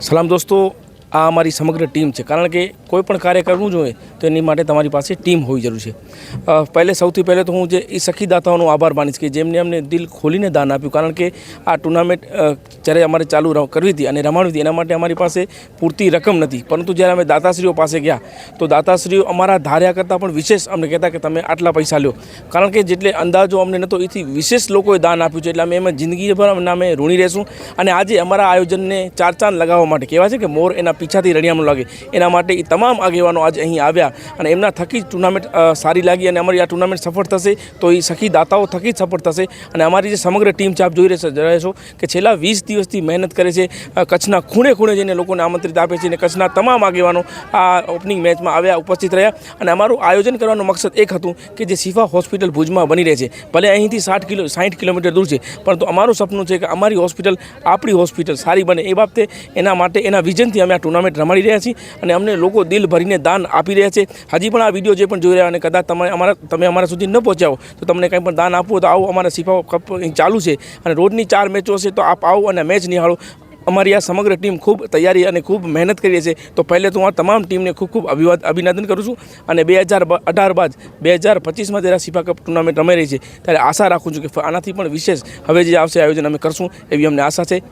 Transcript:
સલામ દોસ્તો, આ અમારી સમગ્ર ટીમ છે. કારણ કે કોઈ પણ કાર્ય કરવું જોઈએ તો એની માટે તમારી પાસે ટીમ હોવી જરૂર છે. સૌથી પહેલે તો હું જે એ સખીદાતાઓનો આભાર માનીશ કે જેમને અમને દિલ ખોલીને દાન આપ્યું. કારણ કે આ ટુર્નામેન્ટ જ્યારે અમારે ચાલુ કરવી હતી અને રમાડવી હતી એના માટે અમારી પાસે પૂરતી રકમ નથી. પરંતુ જ્યારે અમે દાતાશ્રીઓ પાસે ગયા તો દાતાશ્રીઓ અમારા ધાર્યા કરતાં પણ વિશેષ અમને કહેતા કે તમે આટલા પૈસા લ્યો. કારણ કે જેટલે અંદાજો અમને નહોતો એથી વિશેષ લોકોએ દાન આપ્યું છે. એટલે અમે એમાં જિંદગીભર અમે ઋણી રહેશું. અને આજે અમારા આયોજનને ચાર ચાંદ લગાવવા માટે કહેવાય છે કે મોર એના પીછાથી રળિયામણું લાગે, એના માટે એ તમામ આગેવાનો આજે અહીં આવ્યા અને એમના થકી જ ટુર્નામેન્ટ સારી લાગી અને અમારી આ ટુર્નામેન્ટ સફળ થશે તો એ સખી દાતાઓ થકી જ સફળ થશે. અને અમારી જે સમગ્ર ટીમ છે આપ જોઈ રહેશો કે છેલ્લા 20 દિવસથી મહેનત કરે છે. કચ્છના ખૂણે ખૂણે જઈને લોકોને આમંત્રિત આપે છે અને કચ્છના તમામ આગેવાનો આ ઓપનિંગ મેચમાં આવ્યા, ઉપસ્થિત રહ્યા. અને અમારું આયોજન કરવાનો મકસદ એક હતું કે જે શિફા હોસ્પિટલ ભુજમાં બની રહે છે, ભલે અહીંથી 60 કિલોમીટર દૂર છે, પરંતુ અમારું સપનું છે કે અમારી હોસ્પિટલ આપણી હોસ્પિટલ સારી બને. એ બાબતે એના માટે એના વિઝનથી અમે આ ટુર્નામેન્ટ રમાડી રહ્યા છીએ અને અમને લોકો દિલ ભરીને દાન આપી રહ્યા છે. હજી પણ આ વિડીયો જે પણ જોઈ રહ્યા અને કદાચ તમે અમારા સુધી ન પહોંચ્યા હો તો તમને કંઈ પણ દાન આપવું તો આવો, અમારા શિફા કપ ચાલુ છે અને રોજની 4 મેચો છે તો આપ આવો અને મેચ નિહાળો. અમારી આ સમગ્ર ટીમ ખૂબ તૈયારી અને ખૂબ મહેનત કરી છે. તો પહેલે તો હું આ તમામ ટીમને ખૂબ અભિનંદન કરું છું. અને 2018 બાદ 2025માં જ્યારે શિફા કપ ટુર્નામેન્ટ રમાઈ રહી છે ત્યારે આશા રાખું છું કે આનાથી પણ વિશેષ હવે જે આવશે આયોજન અમે કરશું એવી અમને આશા છે.